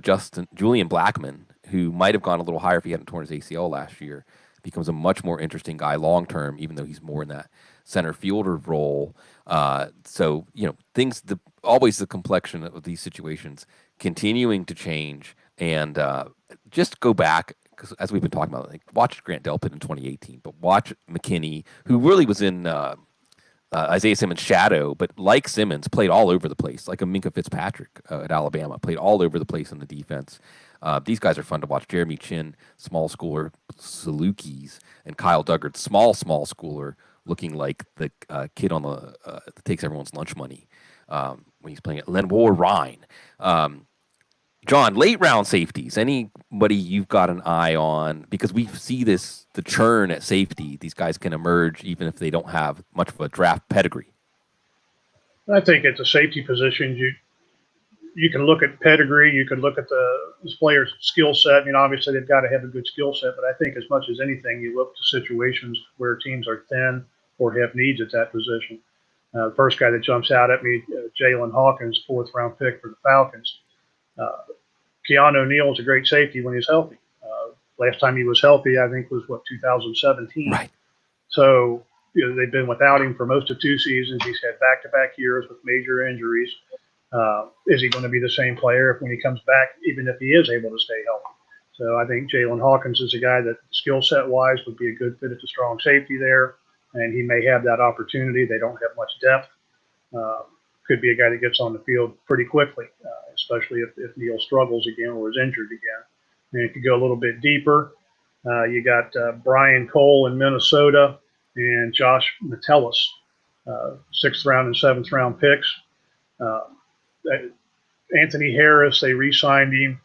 Julian Blackman, who might have gone a little higher if he hadn't torn his ACL last year, becomes a much more interesting guy long-term, even though he's more in that center fielder role. So, always the complexion of these situations continuing to change. And just go back, because as we've been talking about, watch Grant Delpit in 2018, but watch McKinney, who really was in Isaiah Simmons' shadow, but like Simmons, played all over the place, like a Minka Fitzpatrick at Alabama, played all over the place in the defense. These guys are fun to watch. Jeremy Chin, small schooler, Salukis, and Kyle Duggard, small schooler, looking like the kid on that takes everyone's lunch money when he's playing at Lenore Rhine. John, late round safeties, anybody you've got an eye on? Because we see the churn at safety. These guys can emerge even if they don't have much of a draft pedigree. I think at the safety position, you can look at pedigree. You can look at this player's skill set. Obviously they've got to have a good skill set, but I think as much as anything, you look to situations where teams are thin or have needs at that position. The first guy that jumps out at me, Jalen Hawkins, 4th round pick for the Falcons. Keanu Neal is a great safety when he's healthy. Last time he was healthy, I think, was 2017. Right. So they've been without him for most of 2 seasons. He's had back-to-back years with major injuries. Is he going to be the same player when he comes back, even if he is able to stay healthy? So I think Jalen Hawkins is a guy that skill set-wise would be a good fit at the strong safety there, and he may have that opportunity. They don't have much depth. Could be a guy that gets on the field pretty quickly, especially if Neal struggles again or is injured again. And if you go a little bit deeper, you got Brian Cole in Minnesota and Josh Metellus, 6th round and 7th round picks. Anthony Harris, they re-signed him.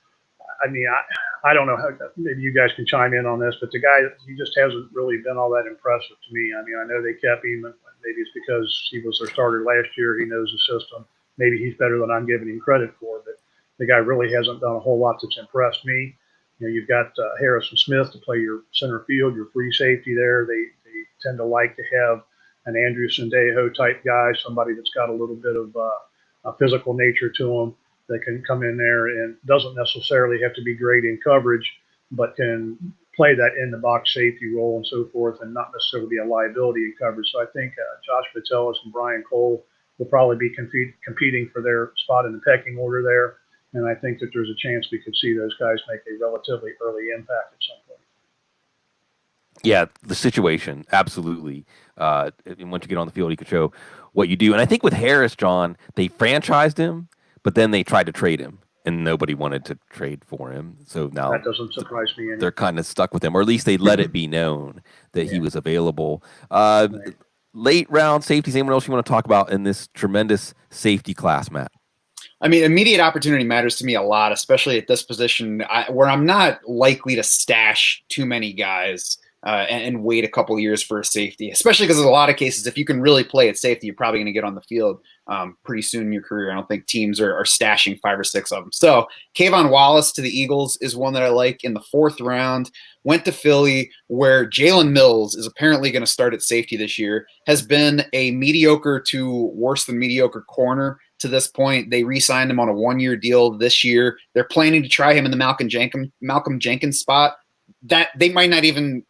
I don't know how, maybe you guys can chime in on this, but the guy, he just hasn't really been all that impressive to me. I know they kept him. Maybe it's because he was their starter last year. He knows the system. Maybe he's better than I'm giving him credit for, but the guy really hasn't done a whole lot that's impressed me. You've got Harrison Smith to play your center field, your free safety there. They tend to like to have an Andrew Sendejo type guy, somebody that's got a little bit of a physical nature to him that can come in there and doesn't necessarily have to be great in coverage, but can play that in the box safety role and so forth, and not necessarily be a liability in coverage. So I think Josh Metellus and Brian Cole will probably be competing for their spot in the pecking order there. And I think that there's a chance we could see those guys make a relatively early impact at some point. Yeah, the situation, absolutely. And once you get on the field, he could show what you do. And I think with Harris, John, they franchised him, but then they tried to trade him, and nobody wanted to trade for him. So now that doesn't surprise me. They're kind of stuck with him, or at least they let it be known that he was available. Right. Late round safeties, anyone else you want to talk about in this tremendous safety class, Matt? Immediate opportunity matters to me a lot, especially at this position where I'm not likely to stash too many guys. and wait a couple years for a safety, especially because in a lot of cases, if you can really play at safety, you're probably going to get on the field pretty soon in your career. I don't think teams are stashing 5 or 6 of them. So Kayvon Wallace to the Eagles is one that I like in the 4th round. Went to Philly, where Jalen Mills is apparently going to start at safety this year, has been a mediocre to worse than mediocre corner to this point. They re-signed him on a 1-year deal this year. They're planning to try him in the Malcolm Jenkins spot. That they might not even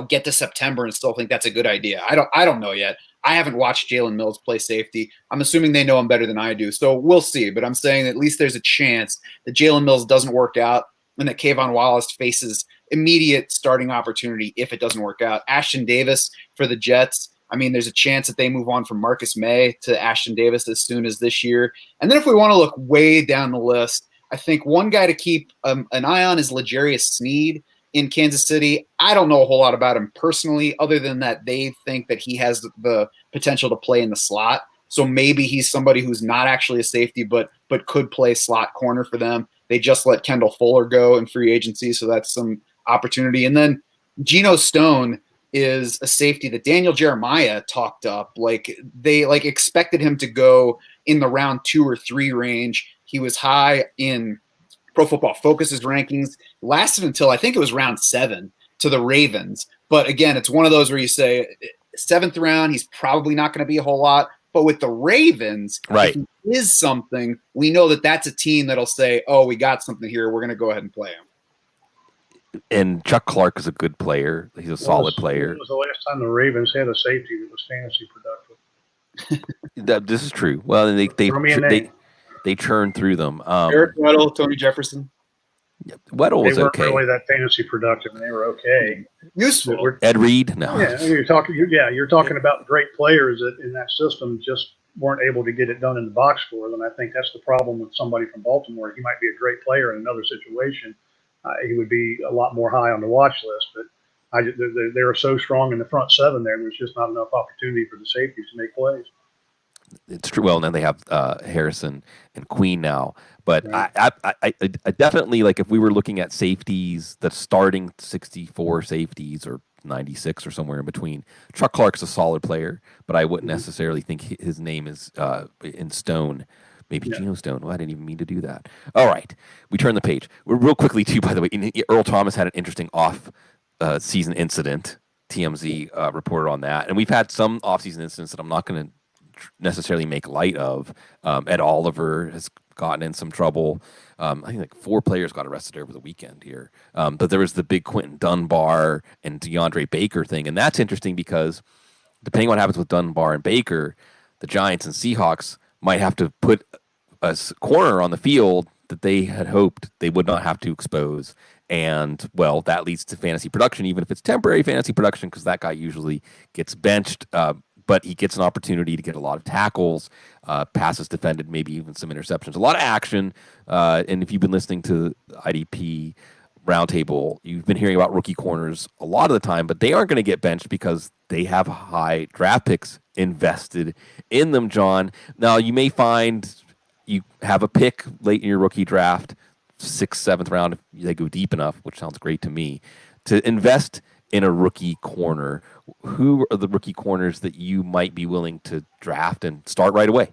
get to September and still think that's a good idea. I don't know yet. I haven't watched Jalen Mills play safety. I'm assuming they know him better than I do, so we'll see. But I'm saying at least there's a chance that Jalen Mills doesn't work out and that Kayvon Wallace faces immediate starting opportunity if it doesn't work out. Ashton Davis for the Jets. I mean, there's a chance that they move on from Marcus May to Ashton Davis as soon as this year. And then if we want to look way down the list, I think one guy to keep an eye on is L'Jarius Sneed in Kansas City. I don't know a whole lot about him personally, other than that they think that he has the potential to play in the slot. So maybe he's somebody who's not actually a safety, but could play slot corner for them. They just let Kendall Fuller go in free agency, so that's some opportunity. And then Geno Stone is a safety that Daniel Jeremiah talked up. Like they expected him to go in the round 2 or 3 range. He was high in Pro Football Focus's rankings, lasted until I think it was round 7 to the Ravens. But again, it's one of those where you say 7th round, he's probably not going to be a whole lot. But with the Ravens, right, if he is something, we know that that's a team that'll say, oh, we got something here. We're going to go ahead and play him. And Chuck Clark is a good player. He's a solid player. When was the last time the Ravens had a safety that was fantasy productive? This is true. Well, and they churn through them. Eric Weddle, Tony Jefferson. Weddle was okay. They weren't really that fantasy productive, and they were okay. Useful. Ed Reed, no. Yeah, you're talking about great players that in that system just weren't able to get it done in the box score. And I think that's the problem with somebody from Baltimore. He might be a great player in another situation. He would be a lot more high on the watch list, but they are so strong in the front 7 there. There's just not enough opportunity for the safeties to make plays. It's true. Well, and then they have Harrison and Queen now. But right. I definitely, like, if we were looking at safeties, the starting 64 safeties or 96 or somewhere in between, Chuck Clark's a solid player, but I wouldn't necessarily think his name is in stone. Maybe Geno Stone. Well, I didn't even mean to do that. All right. We turn the page. Real quickly, too, by the way, Earl Thomas had an interesting off-season incident. TMZ reported on that. And we've had some off-season incidents that I'm not going to necessarily make light of. Ed Oliver has gotten in some trouble. I think like 4 players got arrested over the weekend here. But there was the big Quentin Dunbar and DeAndre Baker thing. And that's interesting because depending on what happens with Dunbar and Baker, the Giants and Seahawks might have to put a corner on the field that they had hoped they would not have to expose. And, well, that leads to fantasy production, even if it's temporary fantasy production, because that guy usually gets benched. But he gets an opportunity to get a lot of tackles, passes defended, maybe even some interceptions, a lot of action. And if you've been listening to IDP Roundtable, you've been hearing about rookie corners a lot of the time, but they aren't going to get benched because they have high draft picks invested in them, John. Now, you may find you have a pick late in your rookie draft, 6th, 7th round, if they go deep enough, which sounds great to me, to invest in a rookie corner. Who are the rookie corners that you might be willing to draft and start right away?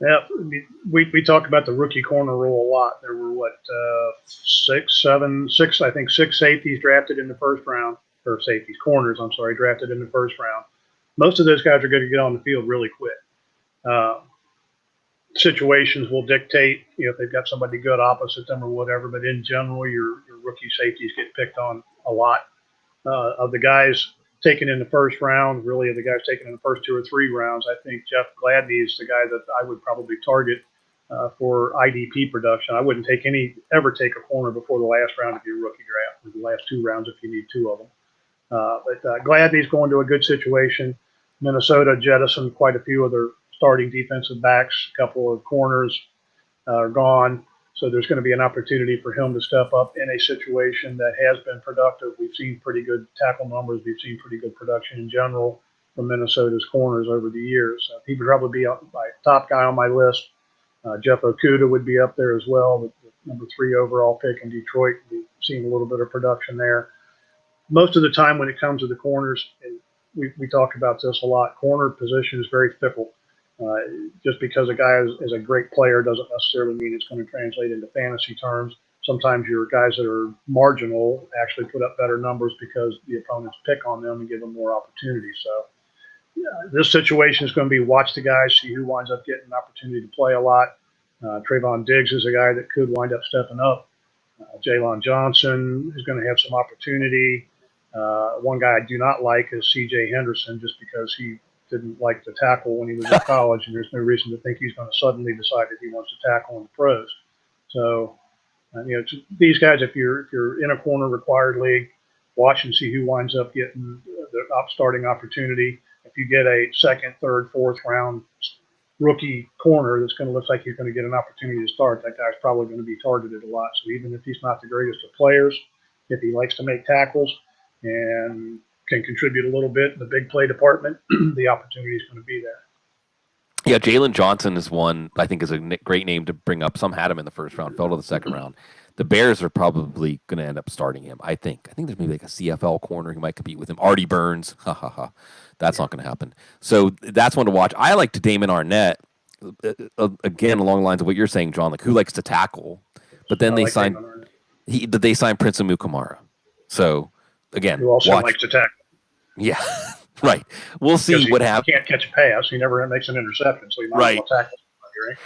Yeah, we talked about the rookie corner rule a lot. There were six safeties drafted in the first round, or corners, drafted in the first round. Most of those guys are going to get on the field really quick. Situations will dictate, if they've got somebody good opposite them or whatever. But in general, your rookie safeties get picked on a lot. Of the guys taken in the first round, really of the guys taken in the first 2 or 3 rounds, I think Jeff Gladney is the guy that I would probably target for IDP production. I wouldn't ever take a corner before the last round of your rookie draft, or the last 2 rounds if you need 2 of them. But Gladney's going to a good situation. Minnesota jettisoned quite a few of their starting defensive backs. A couple of corners are gone. So there's going to be an opportunity for him to step up in a situation that has been productive. We've seen pretty good tackle numbers. We've seen pretty good production in general from Minnesota's corners over the years. He would probably be my top guy on my list. Jeff Okudah would be up there as well, the number 3 overall pick in Detroit. We've seen a little bit of production there. most of the time when it comes to the corners, and we talk about this a lot, corner position is very fickle. Uh, just because a guy is a great player doesn't necessarily mean it's going to translate into fantasy terms. Sometimes your guys that are marginal actually put up better numbers because the opponents pick on them and give them more opportunities. So yeah, this situation is going to be watch the guys, see who winds up getting an opportunity to play a lot. Trayvon Diggs is a guy that could wind up stepping up. Jalen Johnson is going to have some opportunity. One guy I do not like is C.J. Henderson, just because he didn't like to tackle when he was in college, and there's no reason to think he's going to suddenly decide that he wants to tackle in the pros. So, these guys, if you're in a corner required league, watch and see who winds up getting the starting opportunity. If you get a second, third, fourth round rookie corner that's going to look like you're going to get an opportunity to start, that guy's probably going to be targeted a lot. So even if he's not the greatest of players, if he likes to make tackles and can contribute a little bit in the big play department, the opportunity is going to be there. Yeah, Jalen Johnson is one I think is a great name to bring up. Some had him in the first round, fell to the second round. The Bears are probably going to end up starting him. I think there's maybe like a CFL corner who might compete with him. Artie Burns, that's not going to happen. So that's one to watch. I like to Damon Arnett. Again, along the lines of what you're saying, John, like who likes to tackle, but then they signed Prince Amukamara. So again, who also likes to tackle. Yeah, right. We'll see what happens. He can't catch a pass. He never makes an interception, so he might as well tackle somebody, right?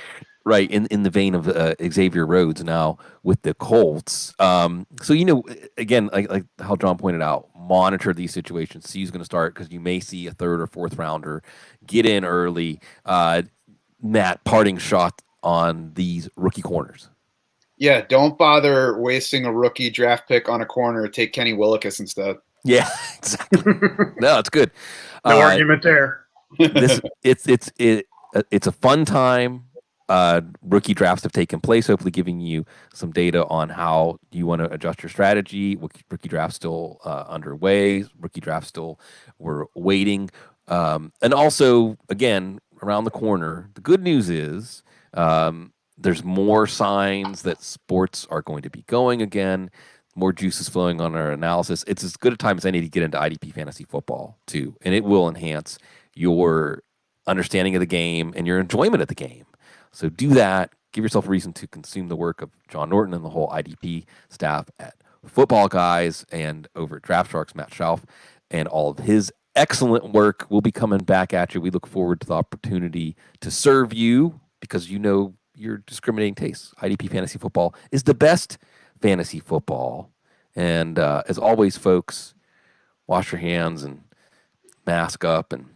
Right, in the vein of Xavier Rhodes now with the Colts. So again, like how John pointed out, monitor these situations. See who's going to start, because you may see a third or fourth rounder get in early. Matt, parting shot on these rookie corners. Yeah, don't bother wasting a rookie draft pick on a corner. Take Kenny Willekes instead. Yeah, exactly. No, it's good. No argument there. It's a fun time. Rookie drafts have taken place, hopefully giving you some data on how you want to adjust your strategy. Rookie draft still underway. Rookie draft still, we're waiting. And also, again, around the corner, the good news is there's more signs that sports are going to be going again. More juice is flowing on our analysis. It's as good a time as any to get into IDP fantasy football too, and it will enhance your understanding of the game and your enjoyment of the game. So do that. Give yourself a reason to consume the work of John Norton and the whole IDP staff at Football Guys and over at Draft Sharks, Matt Schauf, and all of his excellent work. We'll be coming back at you. We look forward to the opportunity to serve you, because your discriminating tastes. IDP fantasy football is the best fantasy football. And as always, folks, wash your hands and mask up and